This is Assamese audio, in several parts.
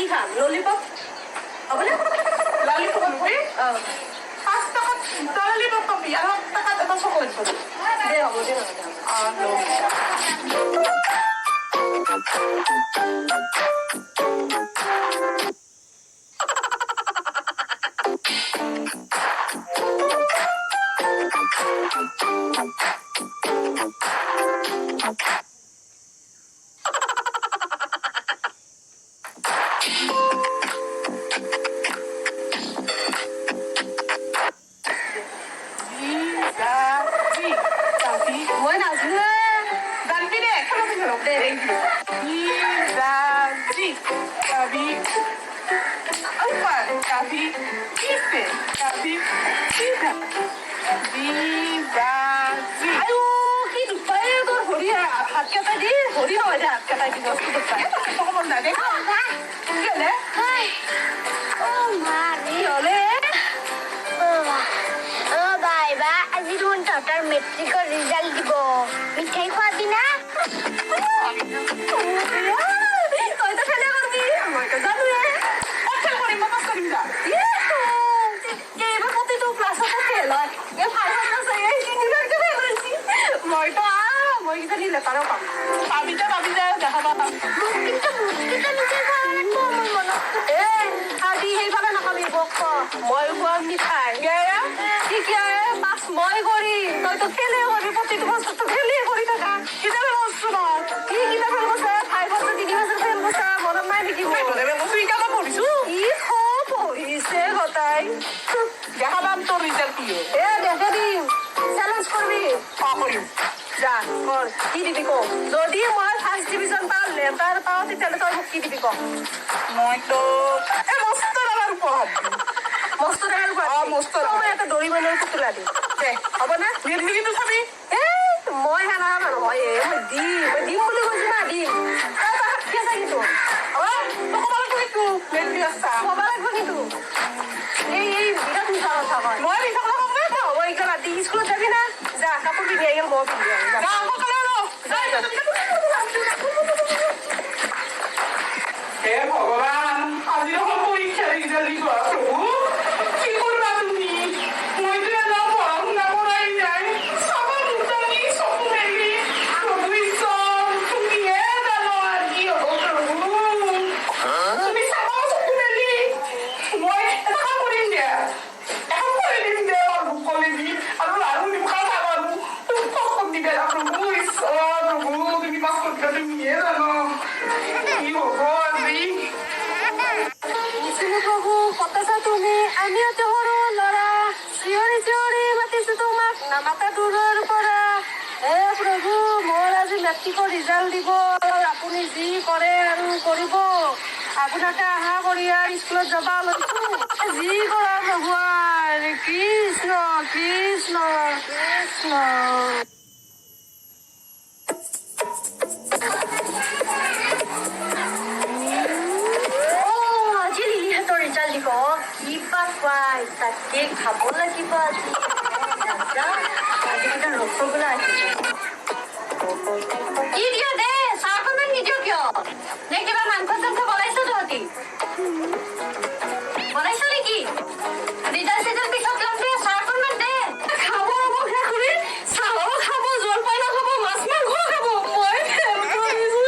কি খাম ললিপপ হ'বনে ললিপপ হ'বনে 5 টকাত ললিপপ পাবি আৰু 1 টকাত এটা চকলেট পাবি দে হ'ব দে মই নাজনো জানবি দে খেলতে খেলক দে कभी ऊपर कभी नीचे कभी सीधा दीवाजी আয়ো কি দুপাই তোর হরি হাত কাটা দি হরি হয় দে হাত কাটা দি বস্তু দুপাই তো খবর না দেখ গেলে ও মা নি হলে ও বাইবা আজি তোৰ তহঁতৰ মেট্ৰিকৰ ৰিজাল্ট দিব মিঠাই খোৱাবি না তই তো খেলে কৰবি মই তো জানো খেল কৰিম পাছ কৰিম যা এবার কত তো ক্লাসে খেল হয় এ ফাইভ ক্লাস এই সিনিয়র কে বেরছি মই তো মই কি নিলে পারো পাম পাবি যা দেখা পাবা কিন্তু মিঠাই খাওয়া লাগবো আমার মনত এ আদি সেইভাবে নাখাবি বক মই খুৱাম মিঠাই কি পাস মই করি তই তো খেলে করবি প্রতিটো বছর তো খেলে করি থাকা কিতাবে বস্তু না কি কিনা ফেল বসে 5 বছর 3 বছর ফেল বসে মনত নাই নেকি তোরে বস্তু ইকাবা কৰিছো কি খোপ হইছে গতাই দেখা পাম তোৰ ৰিজাল্ট কি এ দেখে দিম চ্যালেঞ্জ কৰবি কৰিম যা কর কি দিবি কো যদি মই ফার্স্ট ডিভিশন পাও লেটার পাও তেতিয়ালে তই মোক কি দিবি কো মই তো মস্ত টাকাৰ উপহাৰ মস্ত টাকার উপর মস্ত মই এটা দড়ি বানাই পুতুলা দিম দে হ'ব না নিৰ্মিলিটো চাবি এ মই হানা মানুহ হয় মই দিম বুলি কৈছো না দিম তই হাত কি আছে কিন্তু তো কবাল কৰিছো মেট্ৰিক আছা হ'ব লাগিব কিন্তু এই বিৰাট মিছা কথা কয় মই মিছা কথা কম না হ'ব এইকা ৰাতি স্কুলত যাবি না যা কাপোৰ পিন্ধি আহিল মই পিন্ধি আহিম যা মই কলে হে ভগৱান আজি দেখোন পৰীক্ষা ৰিজাল্ট দিব প্ৰভু কি কৰিবা তুমি মইতো এনে পঢ়া শুনা কৰাই নাই চাবা দুটানি চকু মেলি প্ৰভু ঈশ্বৰ তুমিহে জানো আৰু কি হ'ব প্ৰভু তুমি চাবা চকু মেলি মই এটা কাম কৰিম দিয়া এখন কৰি দিম দে আৰু কলে দি আৰু দিম খাবা আৰু তুমি কষ্ট দিবে না প্ৰভু ঈশ্বৰ প্ৰভু তুমি পাছ কৰিবা তুমিহে জানো কি হ'ব আজি প্ৰভু কতাছা তুমি আমিও তো সৰু ল'ৰা চিঞৰি মাতিছো তোমাক নামাতা দূৰৰ পৰা হে প্ৰভু মোৰ আজি মেট্ৰিকৰ ৰিজাল্ট দিব আপুনি যি কৰে আৰু কৰিব আপোনাকে আশা কৰি আৰু স্কুলত যাব লৈছো যি কৰা প্ৰভু কৃষ্ণ কৃষ্ণ কৃষ্ণ ৰিজাল্ট দিব কিবা খুৱাই তাকে খাব লাগিব আজি ৰসগোল্লা আহিছে কি দিয় দে চাহখন নিদিয় কিয় নে কিবা মাংস চাংস বনাইছ তহঁতি বনাইছ নেকি ৰিজাল্ট চিজাল্ট পিছত ল'ম দে চাহখন দে খাব ৰ'ব শেষ কৰি চাহো খাব জলপানো খাব মাছ মাংস খাব মই ফেল কৰিছো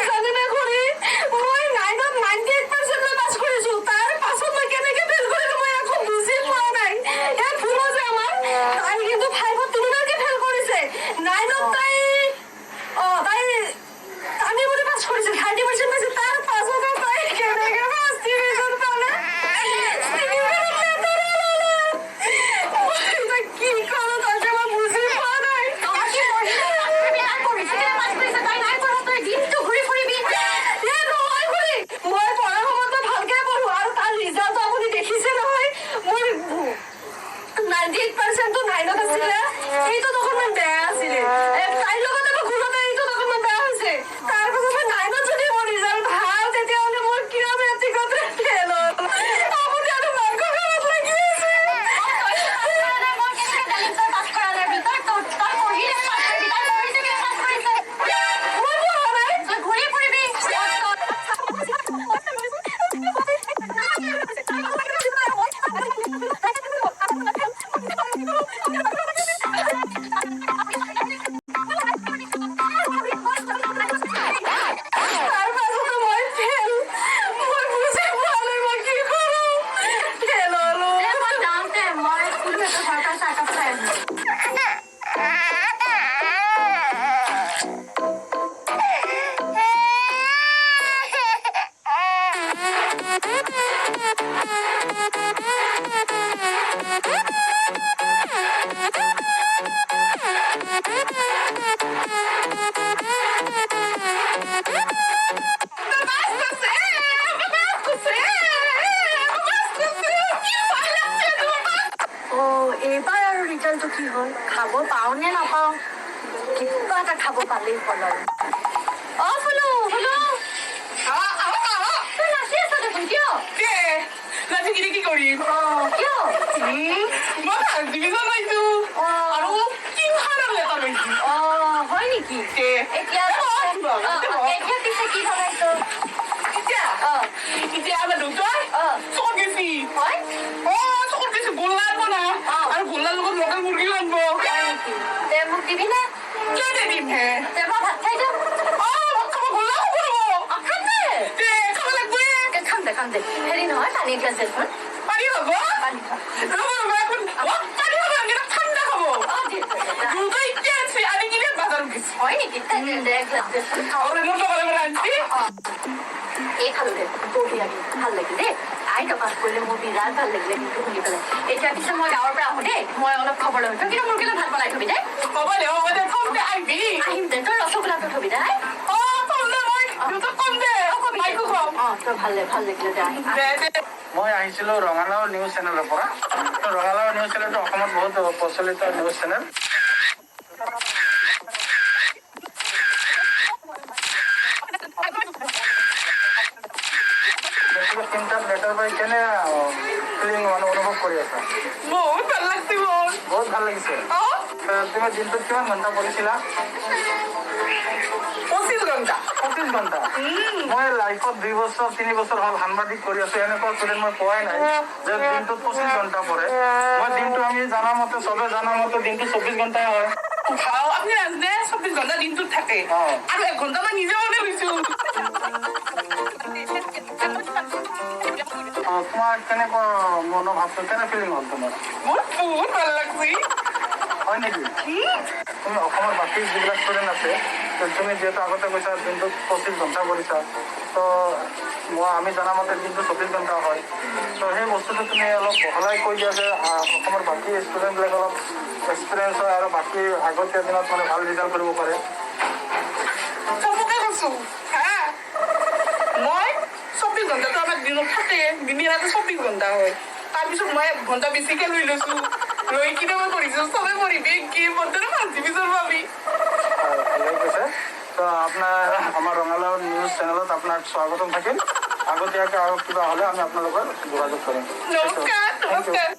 জানিনে কৰি মই 9ত 98% পাছ কৰিছো তাৰ পাছত মই কেনেকে ফেল কৰিলো মই একো বুজি পোৱা নাই এ ভুল যে আমাৰ তাই কিন্তু 5ত তিনিবাৰকে ফেল কৰিছে 9ত তাই আমি বুলি পাছ কৰিছে 30% পাইছে তাৰ পাছত তাই কেনেকে ফাৰ্ষ্ট ডিভিজন পালে কি কৰো তই যে মই বুজি পোৱা নাই মই পঢ়াৰ সময়ত ভালকে পঢ়ো আৰু তাৰ ৰিজাল্ট আপুনি দেখিছে নহয় মোৰ 98% 9ত আছিলে এইটো অকণমান বেয়া আছিলে তাইৰ লগতে মই ঘূৰতে এইটো অকণমান বেয়া হৈছে তাৰপাছত মই 9ত যদি মোৰ ৰিজাল্ট ভাল তেতিয়াহ'লে মোৰ কিয় মেট্ৰিকত ফেল হ'ল আপুনি আৰু মাংস খাব লাগি আছে মই পঢ়া নাই এইবাৰ আৰু ৰিজাল্টটো কি হ'ল খাব পাওঁ নে নাপাওঁ কিবা এটা খাব পালেই হ'ল আৰু ফুলু ফুলু তই নাচি আছ দেখোন কিয় নাচি কিনে কি কৰিম কিয় মই ফাৰ্ষ্ট ডিভিজন পাইছো আৰু কিমান লেটাৰ পাইছো হয় নেকি এতিয়া পিছে কি বনাইছ এতিয়া আমাৰ দেউতাই চকত গেছি হয় চকত গেছি গোল্লা আনব না আৰু গোল্লাৰ লগত লোকেল মুৰ্গীও আনব তে মোক দিবি নে কিয় দিম হে তে মই ভাত খাই যাম ভাত খাব গোল্লা খাম দে খাব লাগবে খাম দে হেৰি নহয় পানী এগিলাচ দেচোন পানী হ'ব পানী খাম পানী হ'ব এনেকে ঠাণ্ডা খাব দুটা এতিয়া আছে আনি কিনে বাজাৰত গেছি হয় নেকি দে এগিলাচ দেচোন আৰু মোৰ টকা লাগে আনছি এই খালো দে বঢ়িয়া কিন্তু ভাল লাগিল দেই আই টকাত কৰিলে মোৰ বিৰাট ভাল লাগিলে কিন্তু শুনি পেলাই এতিয়া পিছে মই গাঁৱৰ পৰা আহোঁ দেই মই অলপ খবৰ লৈ কিন্তু মোৰ কিন্তু ভাত বনাই থবি দেই হ'ব দে থমতে আহিবি আহিম দে তই ৰসগোল্লাটো থবি দে থম দে মই দেউতাক কম দে মাইকো কম তই ভাল লাগিলে দে আহিম মই আহিছিলো ৰঙালাও নিউজ চেনেলৰ পৰা ৰঙালাও নিউজ চেনেলটো অসমত বহুত প্ৰচলিত নিউজ চেনেল তিনিটাত লেটাৰ পাই কেনে ফিলিং অনুভৱ কৰি আছা বহুত ভাল লাগছে মোৰ বহুত ভাল লাগিছে তুমি দিনটোত কিমান ঘণ্টা পঢ়িছিলা 25 ঘণ্টা 25 ঘণ্টা মই লাইফত 2 বছৰ 3 বছৰ হ'ল সাংবাদিক কৰি আছো এনেকুৱা ষ্টুডেণ্ট মই পোৱাই নাই যে দিনটোত 25 ঘণ্টা পঢ়ে মই দিনটো আমি জানা মতে চবে জানা মতে দিনটো 24 ঘণ্টাই হয় আপুনি নাজানে 24 ঘণ্টা দিনটোত থাকে আৰু 1 ঘণ্টা মই নিজে মনে লৈছো তোমাৰ কেনেকুৱা মনোভাৱটো কেনে ফিলিং হ'ল তোমাৰ মোৰ বহুত ভাল লাগছে হয় নেকি তুমি অসমৰ বাকী যিবিলাক ষ্টুডেণ্ট আছে তুমি যিহেতু আগতে কৈছা দিনটোত 25 ঘণ্টা কৰিছা তো আমি জনা মতে দিনটো 24 ঘণ্টা হয় তো সেই বস্তুটো তুমি অলপ বহলাই কৈ দিয়া যে অসমৰ বাকী ষ্টুডেণ্টবিলাক অলপ এক্সপিৰিয়েঞ্চ হয় আৰু বাকী আগতীয়া দিনত মানে ভাল ৰিজাল্ট কৰিব পাৰে চবকে কৈছো মই 24 ঘণ্টাটো আমাৰ দিনত থাকে দিনে ৰাতি 24 ঘণ্টা হয় তাৰপিছত মই 1 ঘণ্টা বেছিকে লৈ লৈছো লৈ কিনে মই কৰিছো চবে কৰিবি কি মতে ফাৰ্ষ্ট ডিভিজন পাবি ভালেই কৈছে তো আপোনাৰ আমাৰ ৰঙালাও নিউজ চেনেলত আপোনাক স্বাগতম থাকিল আগতীয়াকৈ আৰু কিবা হ'লে আমি আপোনালোকৰ যোগাযোগ কৰিম নমস্কাৰ